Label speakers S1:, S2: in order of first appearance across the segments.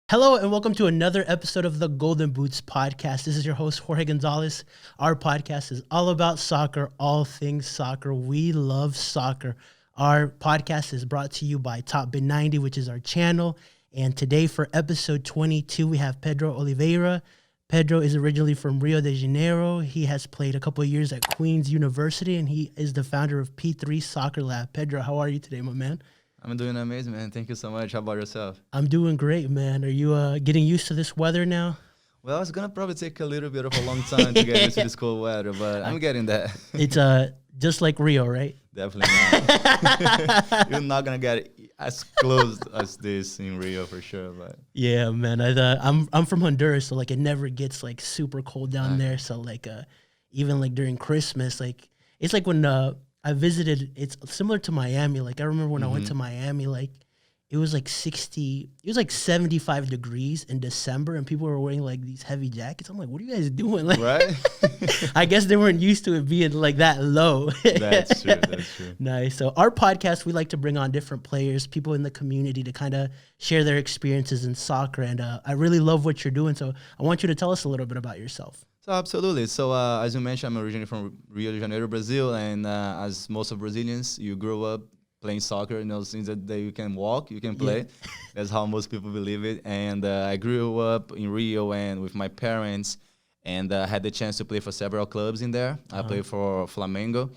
S1: Hello and welcome to another episode of the Golden Boots podcast. This is your host, Jorge Gonzalez. Our podcast is all about soccer, all things soccer. We love soccer. Our podcast is brought to you by Top Bin 90, which is our channel. And today for episode 22, we have Pedro Oliveira. Pedro is originally from Rio de Janeiro. He has played a couple of years at Queen's University, and he is the founder of P3 Soccer Lab. Pedro, how are you today, my man?
S2: I'm doing amazing, man. Thank you so much. How about yourself?
S1: I'm doing great, man. Are you getting used to this weather now?
S2: Well, it's gonna probably take a little bit of a long time to get used to this cold weather, but I'm getting that.
S1: It's just like Rio, right?
S2: Definitely not. You're not gonna get it as close as this in Rio for sure, but
S1: Yeah, man. I'm from Honduras, so like it never gets like super cold down there. So like even like during Christmas, like it's like when I visited, it's similar to Miami. Like I remember when I went to Miami, like it was like 75 degrees in December, and people were wearing like these heavy jackets. I'm like, what are you guys doing? Like,
S2: right?
S1: I guess they weren't used to it being like that low.
S2: That's true. That's true.
S1: Nice. So our podcast, we like to bring on different players, people in the community to kind of share their experiences in soccer. And I really love what you're doing. So I want you to tell us a little bit about yourself.
S2: So absolutely. So as you mentioned, I'm originally from Rio de Janeiro, Brazil, and as most of Brazilians, you grow up playing soccer. You know, since that day you can walk, you can play. Yeah. That's how most people believe it. And I grew up in Rio and with my parents, and had the chance to play for several clubs in there. I played for Flamengo,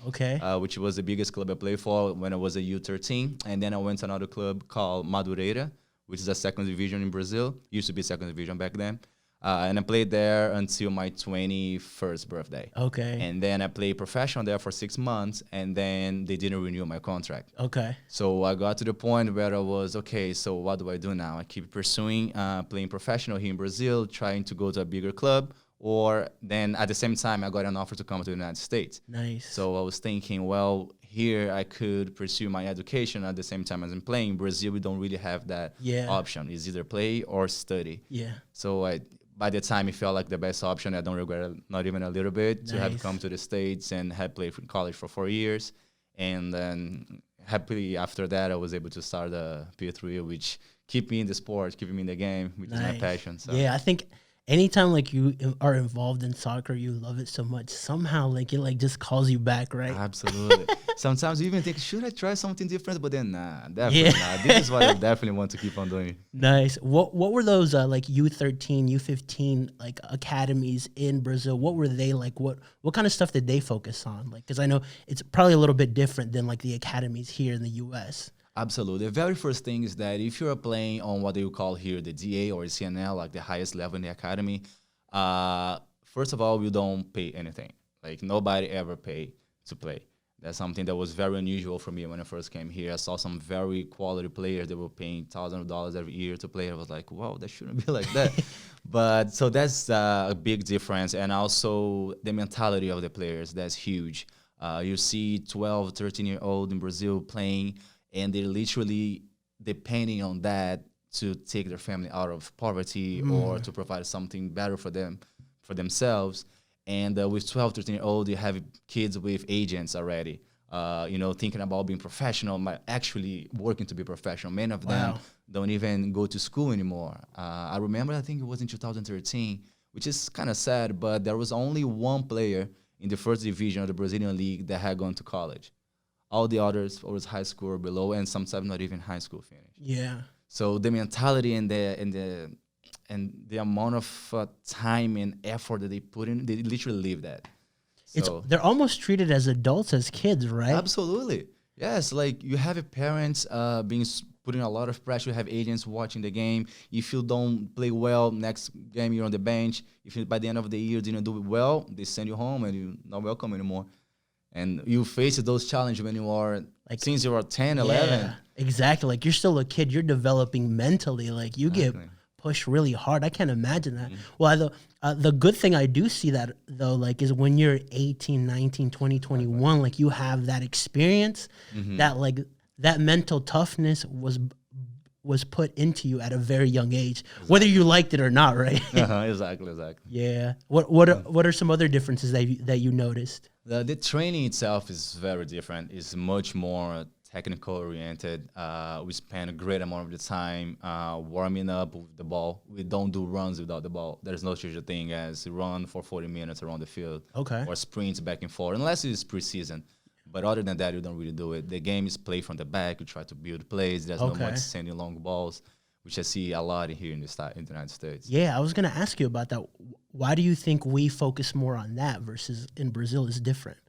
S2: which was the biggest club I played for when I was a U13. And then I went to another club called Madureira, which is a second division in Brazil. Used to be second division back then. And I played there until my 21st birthday.
S1: Okay.
S2: And then I played professional there for 6 months, and then they didn't renew my contract.
S1: Okay.
S2: So I got to the point where I was, okay, so what do I do now? I keep pursuing playing professional here in Brazil, trying to go to a bigger club, or then at the same time, I got an offer to come to the United States.
S1: Nice.
S2: So I was thinking, well, here I could pursue my education at the same time as I'm playing. In Brazil, we don't really have that option. It's either play or study.
S1: Yeah.
S2: So by the time it felt like the best option. I don't regret it, not even a little bit, to have come to the States and had played in college for 4 years. And then happily after that, I was able to start the P3, which keep me in the sport, keep me in the game, which is my passion. So.
S1: Yeah, I think anytime like you are involved in soccer, you love it so much, somehow like it like just calls you back, right?
S2: Absolutely. Sometimes you even think, should I try something different? But then nah, definitely not. This is what I definitely want to keep on doing.
S1: Nice. What were those like U13, U15 like academies in Brazil? What were they like? What kind of stuff did they focus on? Like, because I know it's probably a little bit different than like the academies here in the US.
S2: Absolutely. The very first thing is that if you're playing on what they would call here the DA or CNL, like the highest level in the academy, first of all, you don't pay anything. Like nobody ever pay to play. That's something that was very unusual for me when I first came here. I saw some very quality players that were paying thousands of dollars every year to play. I was like, wow, that shouldn't be like that. But so that's a big difference. And also the mentality of the players, that's huge. You see 12, 13-year-old in Brazil playing, and they're literally depending on that to take their family out of poverty or to provide something better for them, for themselves. And with 12, 13-year-old, you have kids with agents already, thinking about being professional, actually working to be professional. Many of them don't even go to school anymore. I remember, I think it was in 2013, which is kind of sad, but there was only one player in the first division of the Brazilian league that had gone to college. All the others was high school or below, and sometimes not even high school finished.
S1: Yeah.
S2: So the mentality and the amount of time and effort that they put in, they literally live that. So
S1: they're almost treated as adults as kids, right?
S2: Absolutely. Yes, like you have your parents putting a lot of pressure. You have agents watching the game. If you don't play well, next game you're on the bench. If you, by the end of the year didn't do it well, they send you home and you're not welcome anymore. And you face those challenges when you are, like, since you are 10, 11.
S1: Yeah, exactly. Like, you're still a kid. You're developing mentally. Like, you get pushed really hard. I can't imagine that. Well, the good thing I do see that, though, like, is when you're 18, 19, 20, 21, like, you have that experience, that, like, that mental toughness was put into you at a very young age, whether you liked it or not, right?
S2: Exactly.
S1: Yeah. What are some other differences that you noticed?
S2: The training itself is very different. It's much more technical oriented. We spend a great amount of the time warming up with the ball. We don't do runs without the ball. There's no such a thing as run for 40 minutes around the field
S1: Okay.
S2: or sprints back and forth, unless it's preseason. But other than that, you don't really do it. The game is play from the back. You try to build plays. There's no
S1: Okay.
S2: much sending long balls, which I see a lot here in the United States.
S1: Yeah, I was gonna ask you about that. Why do you think we focus more on that versus in Brazil is different?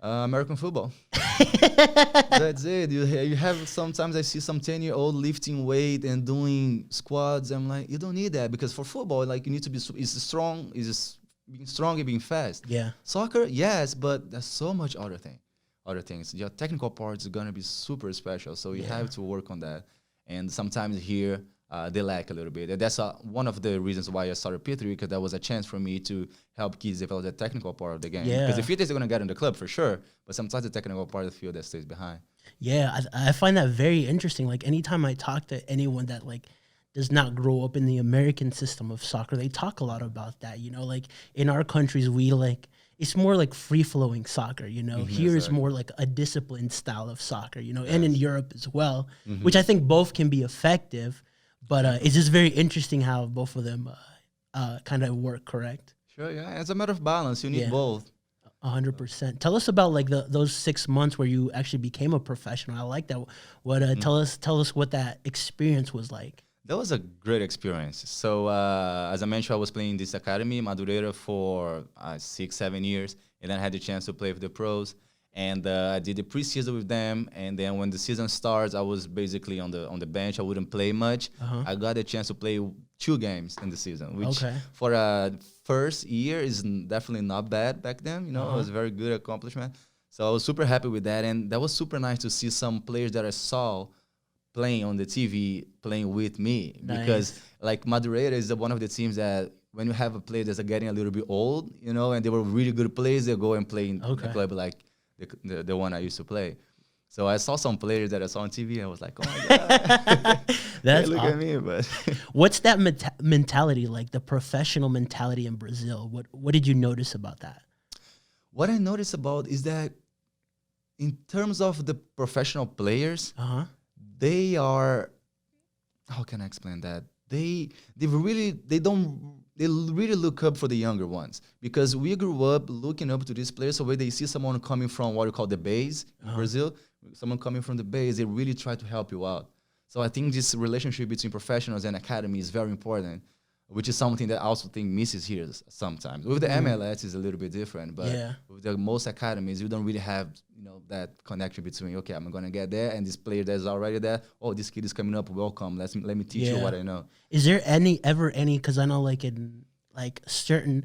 S2: American football. That's it. You have sometimes I see some 10-year-old lifting weight and doing squats. I'm like, you don't need that because for football, like you need to be is strong, is being strong and being fast.
S1: Yeah.
S2: Soccer, yes, but there's so much other things. Your technical part is gonna be super special, so you have to work on that. And sometimes here they lack a little bit. And that's one of the reasons why I started P3 because that was a chance for me to help kids develop the technical part of the game.
S1: Yeah.
S2: Because the fitness is going to get in the club for sure, but sometimes the technical part of the field that stays behind.
S1: Yeah, I find that very interesting. Like anytime I talk to anyone that like does not grow up in the American system of soccer, they talk a lot about that. You know, like in our countries, we like it's more like free flowing soccer. You know, here is more like a disciplined style of soccer. You know, and in Europe as well, which I think both can be effective. But it's just very interesting how both of them kind of work. Correct.
S2: Sure, yeah. It's a matter of balance. You need both.
S1: 100%. Tell us about like those 6 months where you actually became a professional. I like that. What tell us what that experience was like.
S2: That was a great experience. So as I mentioned, I was playing this academy, Madureira, for 6-7 years, and then I had the chance to play with the pros. And I did the preseason with them, and then when the season starts, I was basically on the bench. I wouldn't play much. I got a chance to play 2 games in the season, which for a first year is definitely not bad back then. You know, it was a very good accomplishment. So I was super happy with that, and that was super nice to see some players that I saw playing on the TV playing with me because like Madureira is one of the teams that when you have a player that's getting a little bit old, you know, and they were really good players, they go and play in a club like the one I used to play. So I saw some players that I saw on TV and I was like, oh my God.
S1: That's
S2: look at me. But
S1: what's that mentality like, the professional mentality in Brazil? What did you notice about that?
S2: What I noticed about is that in terms of the professional players, they are, how can I explain that? They really look up for the younger ones because we grew up looking up to these players. So when they see someone coming from what we call the base in Brazil, someone coming from the base, they really try to help you out. So I think this relationship between professionals and academy is very important, which is something that I also think misses here sometimes. With the MLS, it's a little bit different, but with the most academies, you don't really have, you know, that connection between, okay, I'm going to get there, and this player that's already there, oh, this kid is coming up, welcome, let me teach you what I know.
S1: Is there ever any, because I know like in like certain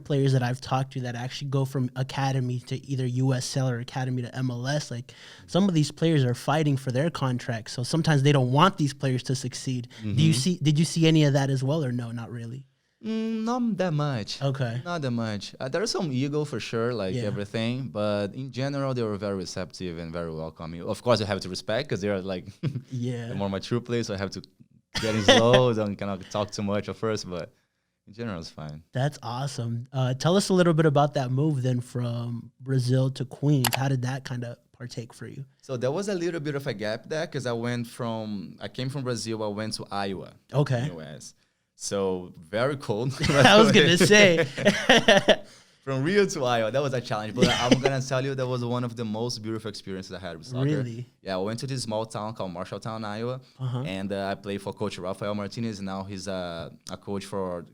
S1: players that I've talked to that actually go from academy to either USL or academy to MLS, like some of these players are fighting for their contracts, so sometimes they don't want these players to succeed. Did you see any of that as well, or no, not really?
S2: Not that much.
S1: Okay.
S2: Not that much. There's some ego for sure, like everything, but in general, they were very receptive and very welcoming. Of course, I have to respect because they are like the more mature players, so I have to get in slow, don't cannot talk too much at first, but in general, it's fine.
S1: That's awesome. Tell us a little bit about that move then from Brazil to Queens. How did that kind of partake for you?
S2: So there was a little bit of a gap there because I came from Brazil, I went to Iowa,
S1: okay,
S2: US. So very cold.
S1: I was going to say.
S2: From Rio to Iowa, that was a challenge. But I'm going to tell you, that was one of the most beautiful experiences I had with soccer.
S1: Really?
S2: Yeah, I went to this small town called Marshalltown, Iowa. And I played for Coach Rafael Martinez. Now he's a coach for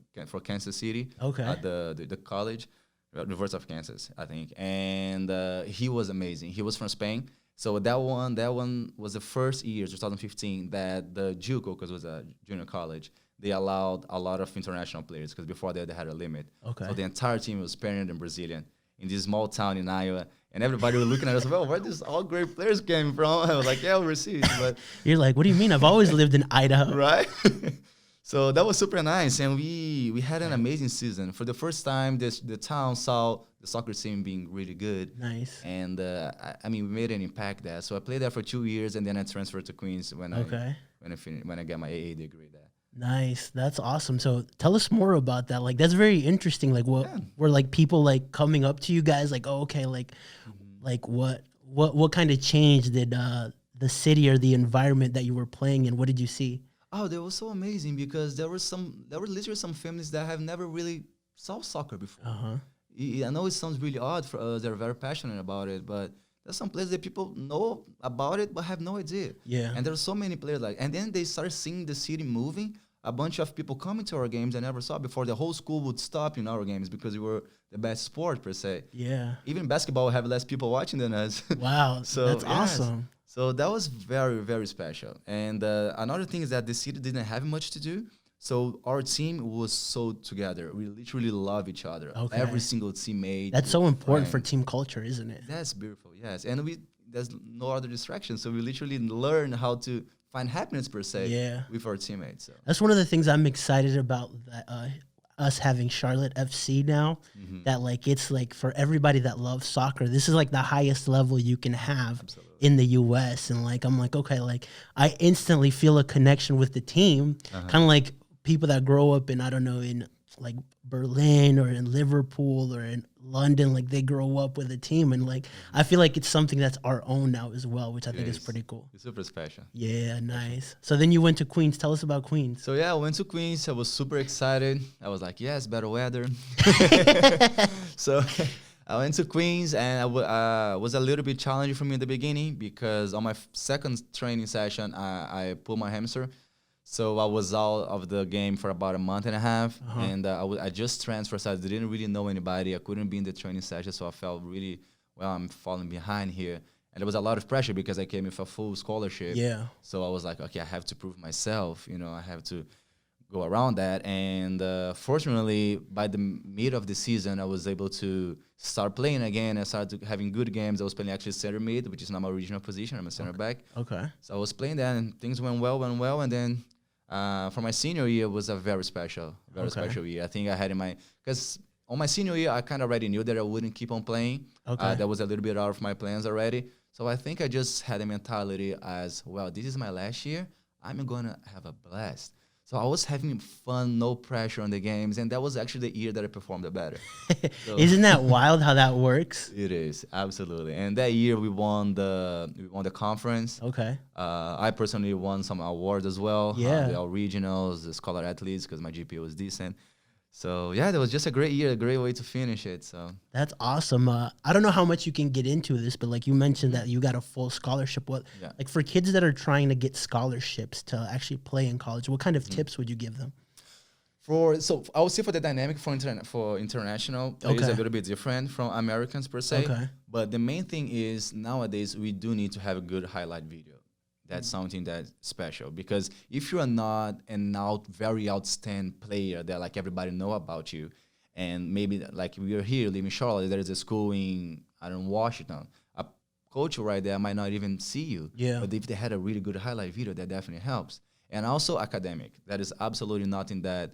S2: Kansas City at the college, University of Kansas, I think. And he was amazing. He was from Spain. So that one was the first year, 2015, that the JUCO, because it was a junior college, they allowed a lot of international players because before that they had a limit. Okay. So the entire team was Spaniard and Brazilian in this small town in Iowa. And everybody was looking at us, well, where these all great players came from? I was like, yeah, overseas. But
S1: you're like, what do you mean? I've always lived in Idaho.
S2: Right? So that was super nice. And we had an amazing season. For the first time, the town saw the soccer team being really good. Nice. And I mean, we made an impact there. So I played there for 2 years, and then I transferred to Queens when I got my AA degree there.
S1: Nice. That's awesome. So tell us more about that. Like, that's very interesting. Like, were like people like coming up to you guys like, oh, okay, like what kind of change did the city or the environment that you were playing in? What did you see?
S2: Oh, they were so amazing because there were literally some families that have never really saw soccer before.
S1: Uh-huh.
S2: I know it sounds really odd for us. They're very passionate about it, but there's some players that people know about it but have no idea.
S1: Yeah.
S2: And there's so many players and then they start seeing the city moving. A bunch of people coming to our games I never saw before. The whole school would stop in our games because we were the best sport per se.
S1: Yeah.
S2: Even basketball have less people watching than us.
S1: Wow.
S2: So
S1: that's
S2: yes.
S1: awesome.
S2: So that was very, very special. And another thing is that the city didn't have much to do. So our team was so together. We literally love each other.
S1: Okay.
S2: Every single teammate.
S1: That's so important for
S2: friend.
S1: team culture, isn't it?
S2: That's beautiful, yes. And there's no other distraction. So we literally learn how to find happiness per se with our teammates. So.
S1: That's one of the things I'm excited about, that us having Charlotte FC now. That like it's like for everybody that loves soccer, this is like the highest level you can have in the US. And like I'm like, okay, like I instantly feel a connection with the team. Kind of like people that grow up in, I don't know, in like Berlin or in Liverpool or in London, like they grow up with a team, and like I feel like it's something that's our own now as well, which I think is pretty cool.
S2: It's super special.
S1: Yeah, nice. So then you went to Queens. Tell us about Queens.
S2: So yeah, I went to Queens. I was super excited. I was like, yes, better weather. So I went to Queens, and it was a little bit challenging for me in the beginning because on my second training session, I pulled my hamstring. So I was out of the game for about a month and a half, and I just transferred, so I didn't really know anybody. I couldn't be in the training session, so I felt really, well, I'm falling behind here. And there was a lot of pressure because I came with a full scholarship.
S1: Yeah.
S2: So I was like, okay, I have to prove myself. I have to go around that. And fortunately, by the mid of the season, I was able to start playing again. I started having good games. I was playing actually center mid, which is not my original position. I'm a center back.
S1: Okay.
S2: So I was playing that, and things went well. And then for my senior year, it was a very special year. I think I had because on my senior year, I kind of already knew that I wouldn't keep on playing. Okay. That was a little bit out of my plans already. So I think I just had a mentality as, well, this is my last year. I'm going to have a blast. So I was having fun, no pressure on the games, and that was actually the year that I performed the better. So
S1: isn't that wild how that works?
S2: It is, absolutely. And that year we won the conference.
S1: Okay.
S2: I personally won some awards as well.
S1: Yeah.
S2: The all regionals, the scholar athletes, because my GPA was decent. So yeah, that was just a great year, a great way to finish it. So
S1: that's awesome. I don't know how much you can get into this, but like you mentioned that you got a full scholarship. Like for kids that are trying to get scholarships to actually play in college, what kind of tips would you give them?
S2: So I would say for the dynamic for international, it is a little bit different from Americans per se.
S1: Okay.
S2: But the main thing is nowadays we do need to have a good highlight video. That's something that's special, because if you're not very outstanding player that like everybody know about you, and maybe like we're here living in Charlotte, there is a school in Washington, a coach right there might not even see you.
S1: Yeah.
S2: But if they had a really good highlight video, that definitely helps. And also academic. That is absolutely nothing that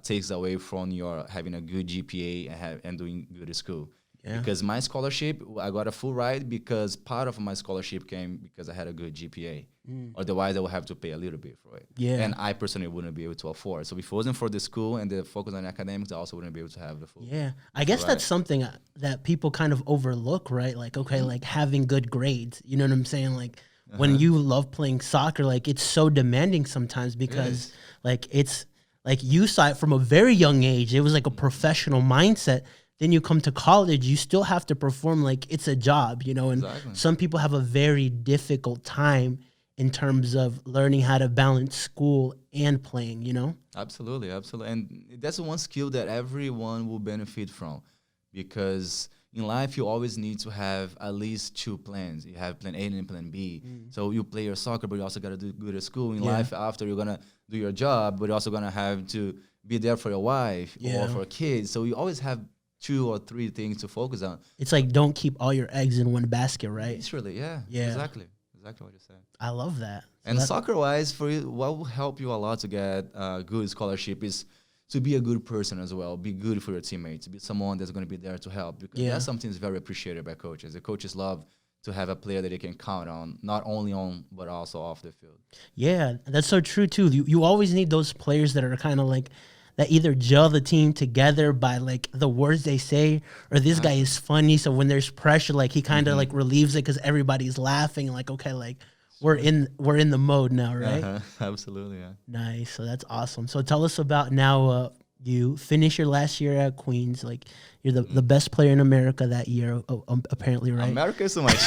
S2: takes away from your having a good GPA and doing good at school. Yeah. Because my scholarship, I got a full ride because part of my scholarship came because I had a good GPA. Otherwise, I would have to pay a little bit for it. Yeah. And I personally wouldn't be able to afford. So if it wasn't for the school and the focus on academics, I also wouldn't be able to have the full.
S1: Yeah. I guess that's something that people kind of overlook, right? Like, okay, like having good grades. You know what I'm saying? Like when you love playing soccer, like it's so demanding sometimes because like it's like you saw it from a very young age. It was like a professional mindset. Then you come to college, you still have to perform like it's a job, and some people have a very difficult time in terms of learning how to balance school and playing,
S2: Absolutely. And that's one skill that everyone will benefit from, because in life, you always need to have at least two plans. You have plan A and plan B. So you play your soccer, but you also got to do good at school. In life, after you're going to do your job, but you're also going to have to be there for your wife or for kids. So you always have 2 or 3 things to focus on.
S1: It's like don't keep all your eggs in one basket, right?
S2: It's really, yeah. Exactly what you said.
S1: I love that.
S2: And soccer-wise, for you, what will help you a lot to get a good scholarship is to be a good person as well. Be good for your teammates. Be someone that's going to be there to help. Because that's something that's very appreciated by coaches. The coaches love to have a player that they can count on, not only on, but also off the field.
S1: Yeah, that's so true, too. You always need those players that are kind of like, that either gel the team together by like the words they say, or this guy is funny, so when there's pressure, like he kind of like relieves it because everybody's laughing. Like, okay, like we're in the mode now, right?
S2: Absolutely, yeah.
S1: Nice. So that's awesome. So tell us about now. You finish your last year at Queens. Like you're the best player in America that year, apparently, right?
S2: America is so much.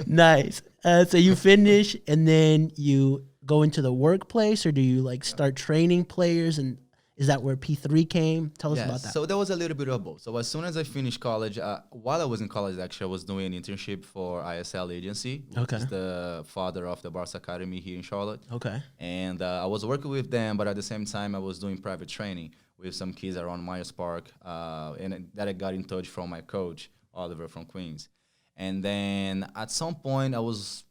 S1: Nice. So you finish, and then you go into the workplace, or do you like start training players? And is that where P3 came? Tell us about that.
S2: So there was a little bit of both. So as soon as I finished college, while I was in college, actually, I was doing an internship for ISL agency, which is the father of the Barca Academy here in Charlotte.
S1: Okay.
S2: And I was working with them, but at the same time, I was doing private training with some kids around Myers Park, and that I got in touch from my coach, Oliver from Queens. And then at some point, I was,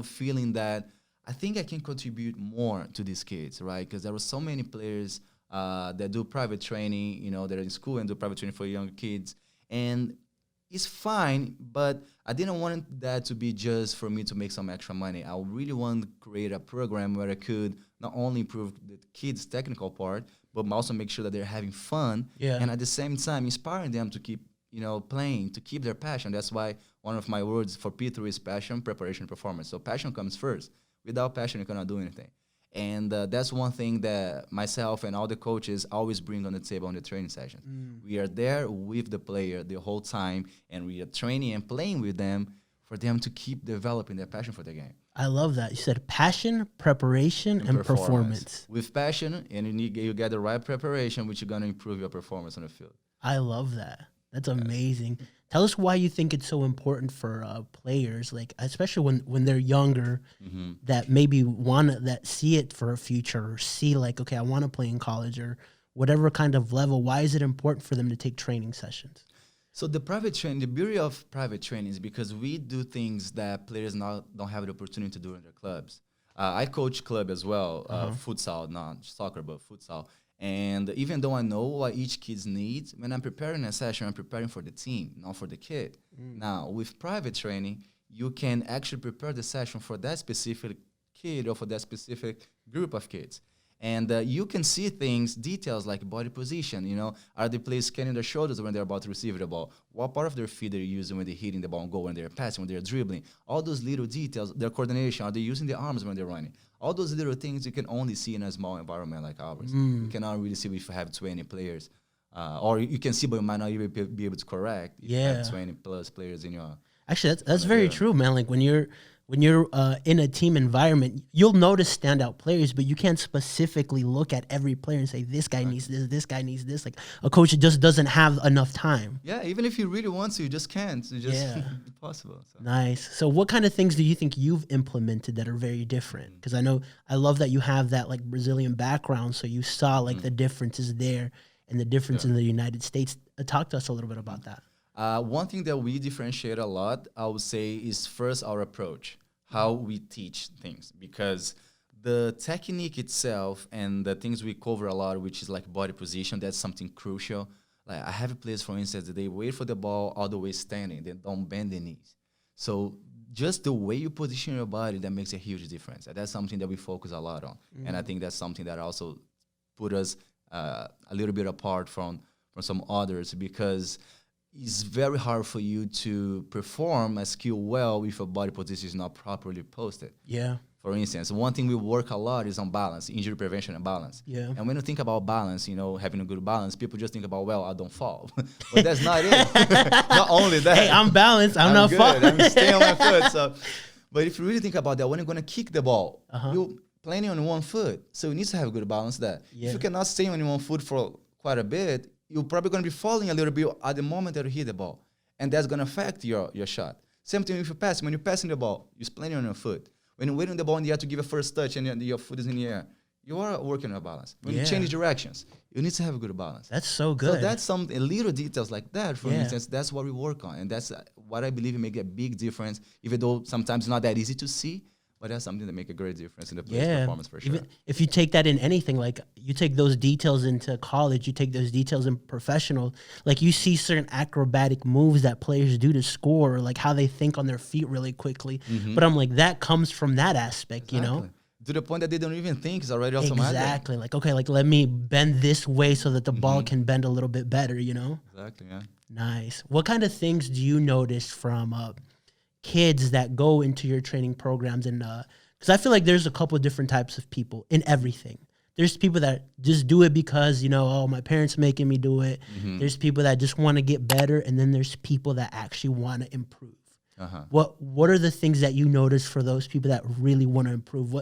S2: feeling that I think I can contribute more to these kids, right? Because there were so many players that do private training, that are in school and do private training for young kids. And it's fine, but I didn't want that to be just for me to make some extra money. I really want to create a program where I could not only improve the kids' technical part, but also make sure that they're having fun.
S1: Yeah.
S2: And at the same time, inspiring them to keep, playing, to keep their passion. That's why one of my words for P3 is passion, preparation, performance. So passion comes first. Without passion, you cannot do anything. And that's one thing that myself and all the coaches always bring on the table on the training sessions. We are there with the player the whole time, and we are training and playing with them for them to keep developing their passion for the game.
S1: I love that. You said passion, preparation, and performance.
S2: With passion, and you get the right preparation, which you're going to improve your performance on the field.
S1: I love that. That's amazing. Tell us why you think it's so important for players, like especially when they're younger, that maybe that see it for a future, or see like, okay, I want to play in college or whatever kind of level. Why is it important for them to take training sessions?
S2: So the beauty of private training is because we do things that players don't have the opportunity to do in their clubs. I coach club as well, futsal, not soccer, but futsal. And even though I know what each kid needs, when I'm preparing a session, I'm preparing for the team, not for the kid. Now, with private training, you can actually prepare the session for that specific kid or for that specific group of kids. And you can see details like body position, are the players scanning their shoulders when they're about to receive the ball? What part of their feet they're using when they're hitting the ball and goal, when they're passing, when they're dribbling? All those little details, their coordination, are they using their arms when they're running? All those little things you can only see in a small environment like ours. You cannot really see if you have 20 players. Or you can see, but you might not even be able to correct if you have 20 plus players in your...
S1: Actually, that's very true, man. Like when you're in a team environment, you'll notice standout players, but you can't specifically look at every player and say, this guy needs this guy needs this. Like a coach just doesn't have enough time.
S2: Yeah, even if you really want to, you just can't. It's just impossible. So.
S1: Nice. So what kind of things do you think you've implemented that are very different? Because I love that you have that like Brazilian background, so you saw like the differences there and the difference in the United States. Talk to us a little bit about that.
S2: One thing that we differentiate a lot, I would say, is first our approach, how we teach things. Because the technique itself and the things we cover a lot, which is like body position, that's something crucial. Like I have players, for instance, that they wait for the ball all the way standing. They don't bend their knees. So just the way you position your body, that makes a huge difference. And that's something that we focus a lot on. And I think that's something that also put us a little bit apart from some others, because it's very hard for you to perform a skill well if your body position is not properly posted.
S1: Yeah.
S2: For instance, one thing we work a lot is on balance, injury prevention and balance.
S1: Yeah.
S2: And when you think about balance, having a good balance, people just think about, well, I don't fall. But that's not it. Not only that.
S1: Hey, I'm balanced. I'm not
S2: good.
S1: falling.
S2: I'm staying on my foot. So, but if you really think about that, when you're going to kick the ball, you're planning on one foot. So you need to have a good balance there.
S1: Yeah.
S2: If you cannot stay on one foot for quite a bit, you're probably going to be falling a little bit at the moment that you hit the ball. And that's going to affect your shot. Same thing if you pass. When you're passing the ball, you're planning on your foot. When you're waiting the ball in the air to give a first touch and your foot is in the air, you are working on a balance. When you change directions, you need to have a good balance.
S1: That's so good.
S2: So that's some little details like that, for instance, that's what we work on. And that's what I believe make a big difference, even though sometimes it's not that easy to see. But that's something that make a great difference in the player's performance for sure.
S1: Even if you take that in anything, like you take those details into college, you take those details in professional, like you see certain acrobatic moves that players do to score, like how they think on their feet really quickly. But I'm like, that comes from that aspect,
S2: Exactly. to the point that they don't even think it's already automatic.
S1: Exactly. Like, okay, like let me bend this way so that the ball can bend a little bit better, you know?
S2: Exactly, yeah.
S1: Nice. What kind of things do you notice from kids that go into your training programs? And because I feel like there's a couple of different types of people in everything. There's people that just do it because, you know, oh, my parents making me do it. There's people that just want to get better. And then there's people that actually want to improve. What are the things that you notice for those people that really want to improve?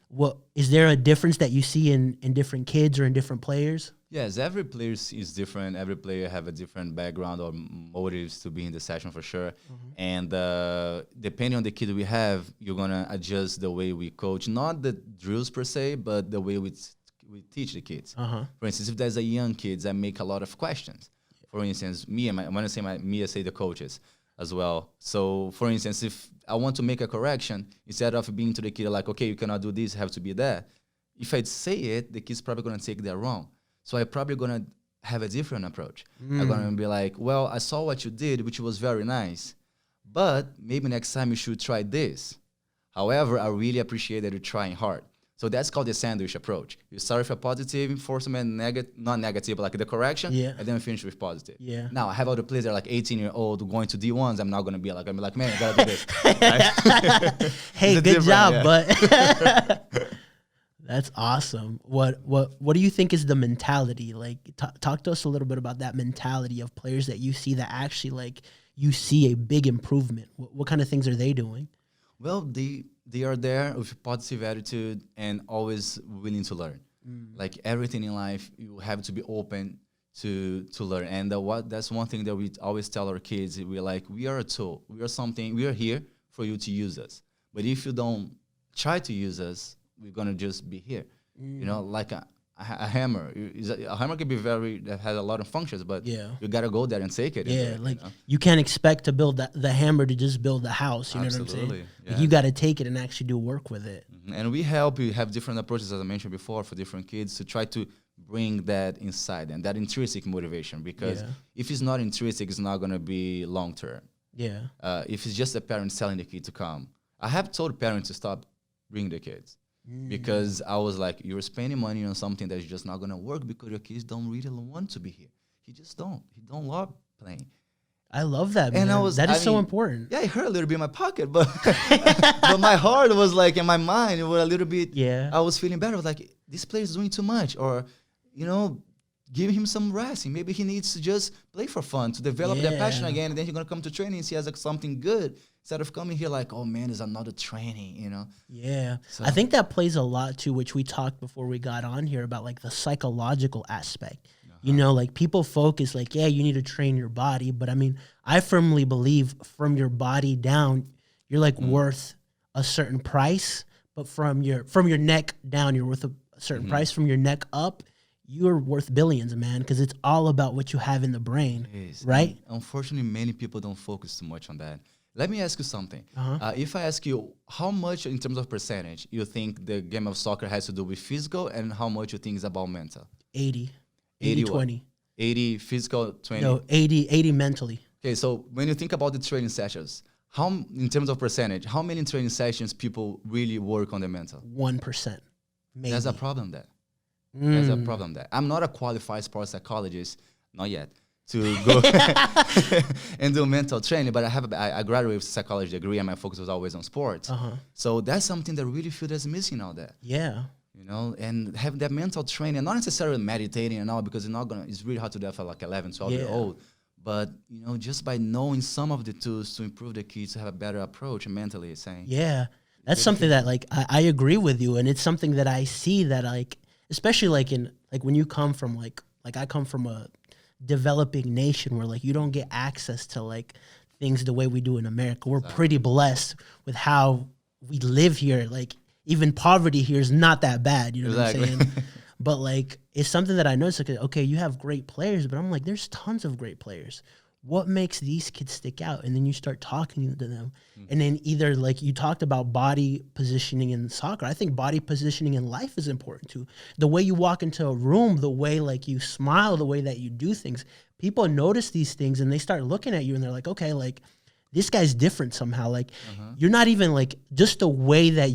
S1: What is there a difference that you see in different kids or in different players?
S2: Yes, every player is different. Every player have a different background or motives to be in the session for sure. And depending on the kid we have, you're gonna adjust the way we coach, not the drills per se, but the way we teach the kids. For instance, if there's a young kids, I make a lot of questions. For instance, me and when I say me, I say the coaches as well. So, for instance, if I want to make a correction, instead of being to the kid like, okay, you cannot do this, you have to be that. If I say it, the kid's probably gonna take that wrong. So I'm probably gonna have a different approach. I'm gonna be like, well, I saw what you did, which was very nice, but maybe next time you should try this. However, I really appreciate that you're trying hard. So that's called the sandwich approach. You start with a positive enforcement, not negative, but like the correction, and then we finish with positive. Now, I have other players that are like 18-year-old going to D1s. I'm not going to be like, man, you got to do this. Right?
S1: Hey, good job, but that's awesome. What do you think is the mentality? Like, talk to us a little bit about that mentality of players that you see that actually, like, you see a big improvement. What kind of things are they doing?
S2: Well, they are there with a positive attitude and always willing to learn. Like everything in life, you have to be open to learn. And that's one thing that we always tell our kids. We're like, we are a tool. We are something. We are here for you to use us. But if you don't try to use us, we're gonna just be here. You know, like a hammer. A hammer can be that has a lot of functions, but you gotta go there and take it.
S1: Like you can't expect to build the hammer to just build the house. You know what I'm saying? Like you got to take it and actually do work with it.
S2: And we help you have different approaches, as I mentioned before, for different kids to try to bring that inside and that intrinsic motivation. Because if it's not intrinsic, it's not gonna be long term. If it's just the parents telling the kid to come, I have told parents to stop bringing the kids. Because I was like, you're spending money on something that's just not gonna work because your kids don't really want to be here. He just don't. He don't love playing.
S1: I love that, man. That is so important.
S2: Yeah, it hurt a little bit in my pocket, but but my heart was like, in my mind, it was a little bit. I was feeling better. I was like, this player is doing too much, or give him some rest. Maybe he needs to just play for fun to develop that passion again, and then he's gonna come to training and see as like something good. Instead of coming here like, oh man, there's another training, So.
S1: I think that plays a lot too, which we talked before we got on here about like the psychological aspect. Like people focus like, yeah, you need to train your body. But I mean, I firmly believe from your body down, you're like worth a certain price. But from your neck down, you're worth a certain price. From your neck up, you're worth billions, man, because it's all about what you have in the brain, right?
S2: And unfortunately, many people don't focus too much on that. Let me ask you something. If I ask you how much in terms of percentage you think the game of soccer has to do with physical and how much you think is about mental?
S1: 80, 20.
S2: 80 physical, 20?
S1: No, 80 mentally.
S2: Okay, so when you think about the training sessions, in terms of percentage, how many training sessions people really work on the mental?
S1: 1%. Maybe.
S2: There's a problem there. There's a problem there. I'm not a qualified sports psychologist, not yet, to go and do mental training, but I graduated with a psychology degree and my focus was always on sports. So that's something that I really feel that's missing out there. And having that mental training, not necessarily meditating and all, because it's really hard to do for like 11, 12-year-old. But, just by knowing some of the tools to improve the kids to have a better approach mentally, saying.
S1: Yeah, that's something that like, I agree with you. And it's something that I see that like, especially like when you come from like I come from a developing nation where like you don't get access to like things the way we do in America. We're pretty blessed with how we live here. Like even poverty here is not that bad. You know what I'm saying? But like it's something that I noticed. Like, okay, you have great players, but I'm like, there's tons of great players. What makes these kids stick out? And then you start talking to them. And then either like you talked about body positioning in soccer. I think body positioning in life is important too. The way you walk into a room, the way like you smile, the way that you do things. People notice these things and they start looking at you and they're like, okay, like this guy's different somehow. Like you're not even like just the way that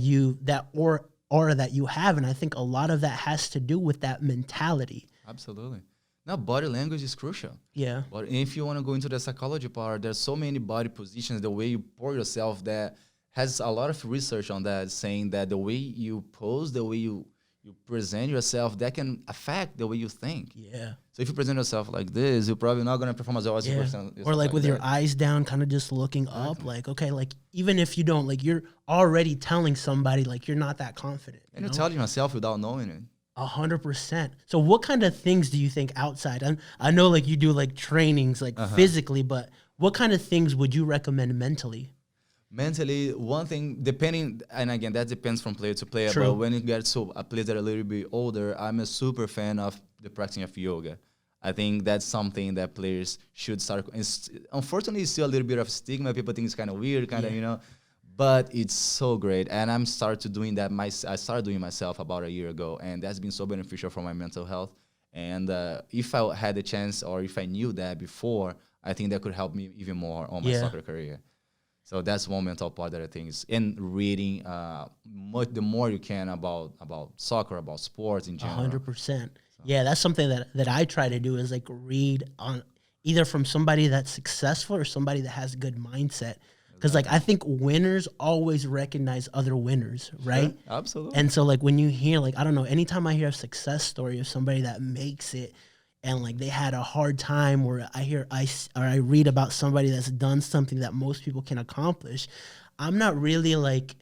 S1: aura that you have. And I think a lot of that has to do with that mentality.
S2: Absolutely. Now, body language is crucial.
S1: Yeah.
S2: But if you want to go into the psychology part, there's so many body positions, the way you pour yourself, that has a lot of research on that, saying that the way you pose, the way you present yourself, that can affect the way you think.
S1: Yeah.
S2: So if you present yourself like this, you're probably not going to perform as well as you present yourself
S1: Or like with
S2: that.
S1: your eyes down, kind of just looking up. Like, okay, like even if you don't, like you're already telling somebody like you're not that confident.
S2: And you're telling yourself without knowing it.
S1: 100%. So what kind of things do you think outside? I know like you do like trainings like physically, but what kind of things would you recommend mentally?
S2: Mentally, one thing, depending, and again, that depends from player to player,
S1: True.
S2: but when it gets to a player that are a little bit older, I'm a super fan of the practicing of yoga. I think that's something that players should start. Unfortunately, it's still a little bit of stigma. People think it's kind of weird, kind of, you know, but it's so great. And I started doing myself about a year ago, and that's been so beneficial for my mental health. And if I had the chance, or if I knew that before, I think that could help me even more on my soccer career. So that's one mental part that I think is in reading. The more you can about soccer, about sports in general.
S1: 100%. Yeah, that's something that I try to do is like read on either from somebody that's successful or somebody that has a good mindset. Because like I think winners always recognize other winners, right?
S2: Sure, absolutely.
S1: And so like when you hear like, I don't know, anytime I hear a success story of somebody that makes it and like they had a hard time, or I read about somebody that's done something that most people can accomplish, I'm not really like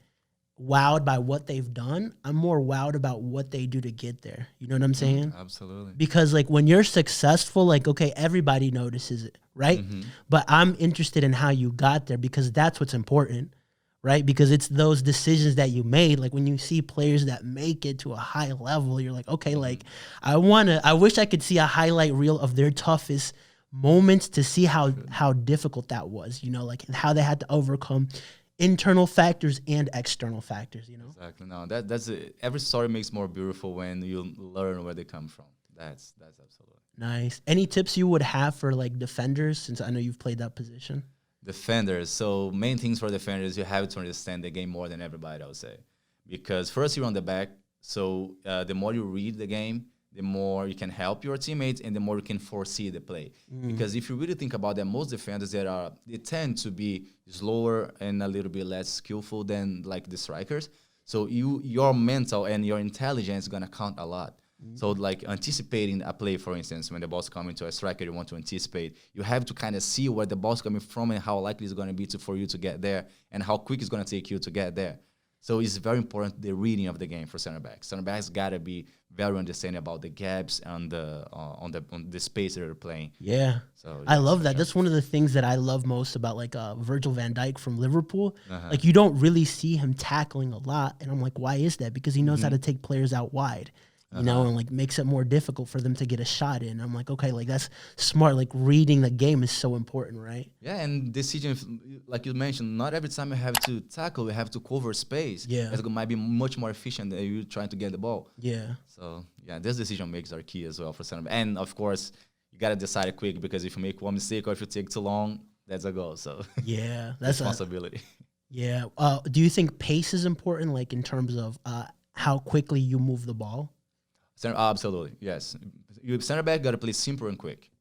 S1: wowed by what they've done. I'm more wowed about what they do to get there. You know what I'm saying?
S2: Absolutely.
S1: Because like when you're successful, like, okay, everybody notices it, right? But I'm interested in how you got there, because that's what's important, right? Because it's those decisions that you made. Like when you see players that make it to a high level, you're like, okay, like I wish I could see a highlight reel of their toughest moments to see how difficult that was, you know, like how they had to overcome internal factors and external factors, you know?
S2: Exactly. No, that's it. Every story makes more beautiful when you learn where they come from. That's absolutely
S1: nice. Any tips you would have for like defenders, since I know you've played that position?
S2: defenders. So main things for defenders, you have to understand the game more than everybody, I would say, because first you're on the back. So the more you read the game, the more you can help your teammates and the more you can foresee the play. Because if you really think about that, most defenders they tend to be slower and a little bit less skillful than like the strikers. So your mental and your intelligence is gonna count a lot. So like anticipating a play, for instance, when the ball's coming to a striker, you want to anticipate. You have to kind of see where the ball's coming from and how likely it's going to be for you to get there and how quick it's going to take you to get there. So it's very important, the reading of the game for center backs. Center backs got to be very understanding about the gaps and on the space that they're playing.
S1: Yeah.
S2: So
S1: I love that. That's one of the things that I love most about like Virgil van Dijk from Liverpool. Like you don't really see him tackling a lot. And I'm like, why is that? Because he knows how to take players out wide. You know, and like makes it more difficult for them to get a shot in. I'm like, okay, like that's smart. Like reading the game is so important, right?
S2: Yeah, and decision, like you mentioned, not every time you have to tackle, you have to cover space.
S1: Yeah.
S2: It might be much more efficient than you trying to get the ball.
S1: Yeah.
S2: So, yeah, this decision makes are key as well for center back. And, of course, you got to decide quick because if you make one mistake or if you take too long, that's a goal. So,
S1: yeah, that's
S2: responsibility.
S1: Yeah. Do you think pace is important, like in terms of how quickly you move the ball?
S2: Absolutely, yes. Center back got to play simple and quick.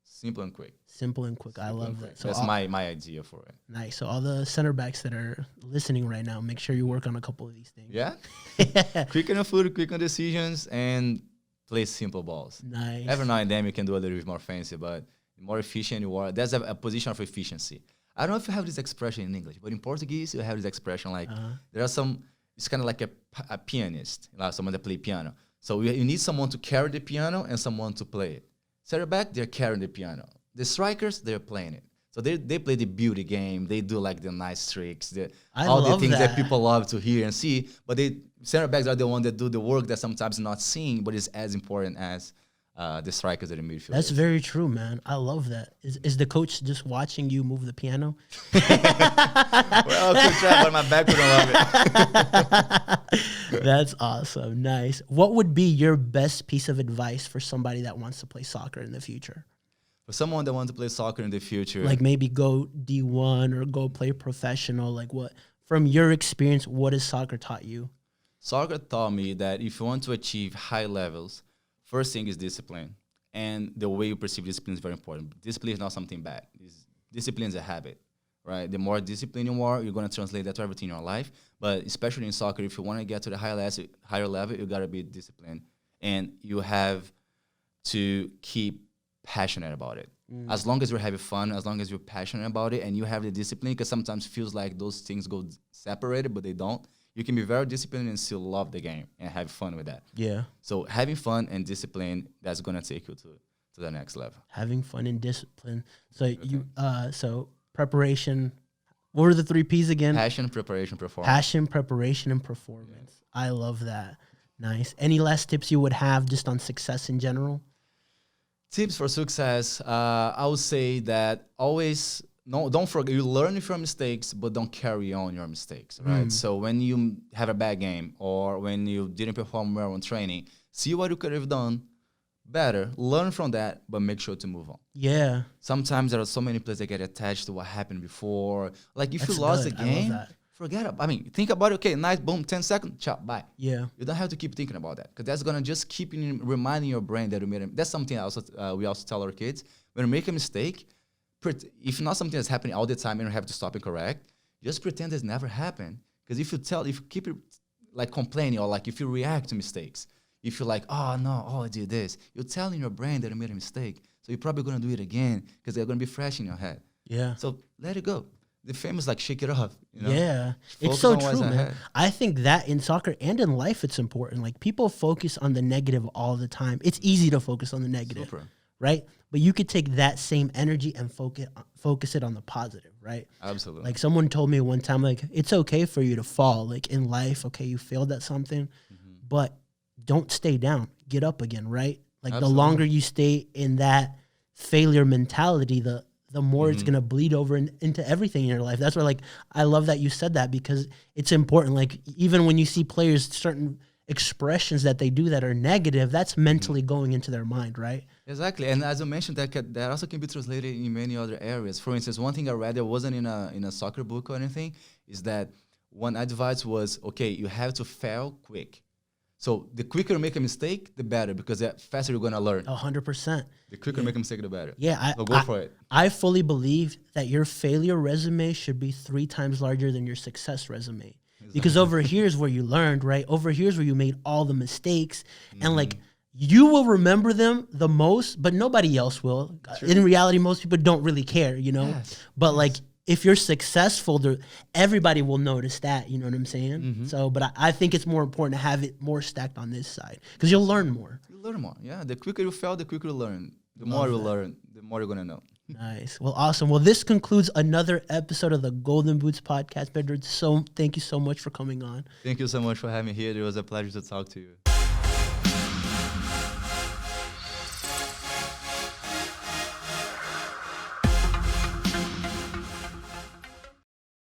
S2: Simple and quick.
S1: Simple and quick. I love that.
S2: So that's my idea for it.
S1: Nice. So all the center backs that are listening right now, make sure you work on a couple of these things.
S2: Yeah. Quick on the foot, quick on decisions, and play simple balls.
S1: Nice.
S2: Every now and then you can do a little bit more fancy, but the more efficient you are, there's a position of efficiency. I don't know if you have this expression in English, but in Portuguese you have this expression like there are some. It's kind of like a pianist, like someone that play piano. So you need someone to carry the piano and someone to play it. Center back, they're carrying the piano. The strikers, they're playing it. So they play the beauty game. They do like the nice tricks, all the things that people love to hear and see. But center backs are the ones that do the work that sometimes not seen, but is as important as the strikers and the midfielders.
S1: That's very true, man. I love that. Is the coach just watching you move the piano?
S2: Well, good try, but my back wouldn't love it.
S1: That's awesome. Nice. What would be your best piece of advice for somebody that wants to play soccer in the future?
S2: For someone that wants to play soccer in the future,
S1: like maybe go D1 or go play professional, like what, from your experience, what has soccer taught you?
S2: Soccer taught me that if you want to achieve high levels, first thing is discipline. And the way you perceive discipline is very important. Discipline is not something bad. Discipline is a habit, right? The more disciplined you are, you're going to translate that to everything in your life. But especially in soccer, if you want to get to the higher level, you got to be disciplined. And you have to keep passionate about it. As long as you're having fun, as long as you're passionate about it, and you have the discipline, because sometimes it feels like those things go separated, but they don't. You can be very disciplined and still love the game and have fun with that.
S1: Yeah.
S2: So having fun and discipline, that's gonna take you to the next level.
S1: Having fun and discipline. So so preparation. What were the 3 P's again?
S2: Passion, preparation, performance.
S1: Passion, preparation, and performance. Yeah. I love that. Nice. Any last tips you would have just on success in general?
S2: Tips for success. I would say that always. No, don't forget. You learn from mistakes, but don't carry on your mistakes, right? So when you have a bad game or when you didn't perform well in training, see what you could have done better, learn from that, but make sure to move on.
S1: Yeah.
S2: Sometimes there are so many players that get attached to what happened before. Like if
S1: That's
S2: you lost
S1: good.
S2: a game,
S1: I love that.
S2: forget it. I mean, think about it. Okay, nice, boom, 10 seconds, ciao, bye.
S1: Yeah.
S2: You don't have to keep thinking about that because that's gonna just keep reminding your brain that you made a. That's something we also tell our kids when you make a mistake. If not something that's happening all the time and you have to stop and correct, just pretend it's never happened. Because if you keep it like complaining or like if you react to mistakes, if you're like, oh no, oh I did this, you're telling your brain that you made a mistake. So you're probably gonna do it again because they're gonna be fresh in your head.
S1: Yeah.
S2: So let it go. The famous like shake it off. You know?
S1: Yeah. It's so true, man. I think that in soccer and in life it's important. Like people focus on the negative all the time. It's easy to focus on the negative.
S2: Super.
S1: Right? But you could take that same energy and focus it on the positive, right?
S2: Absolutely.
S1: Like someone told me one time, like, it's okay for you to fall, like in life, okay, you failed at something, but don't stay down. Get up again, right? Like
S2: Absolutely.
S1: the longer you stay in that failure mentality, the more it's going to bleed over into everything in your life. That's where, like, I love that you said that because it's important. Like, even when you see players, certain expressions that they do that are negative, that's mentally going into their mind, right?
S2: Exactly, and as you mentioned, that also can be translated in many other areas. For instance, one thing I read that wasn't in a soccer book or anything is that one advice was, okay, you have to fail quick. So the quicker you make a mistake, the better, because the faster you're gonna learn.
S1: 100%.
S2: The quicker you make a mistake, the better.
S1: Yeah,
S2: so go for it.
S1: I fully believe that your failure resume should be 3 times larger than your success resume. Exactly. Because over here is where you learned, right? Over here is where you made all the mistakes, and like, you will remember them the most, but nobody else will. True. In reality, most people don't really care, you know? Yes. But like, if you're successful, everybody will notice that, you know what I'm saying? So, but I think it's more important to have it more stacked on this side because you'll learn more.
S2: You'll learn more, yeah. The quicker you fail, the quicker you learn. The more you learn, the more you're going to know.
S1: Nice. Well, awesome. Well, this concludes another episode of the Golden Boots podcast. Pedro, thank you so much for coming on.
S2: Thank you so much for having me here. It was a pleasure to talk to you.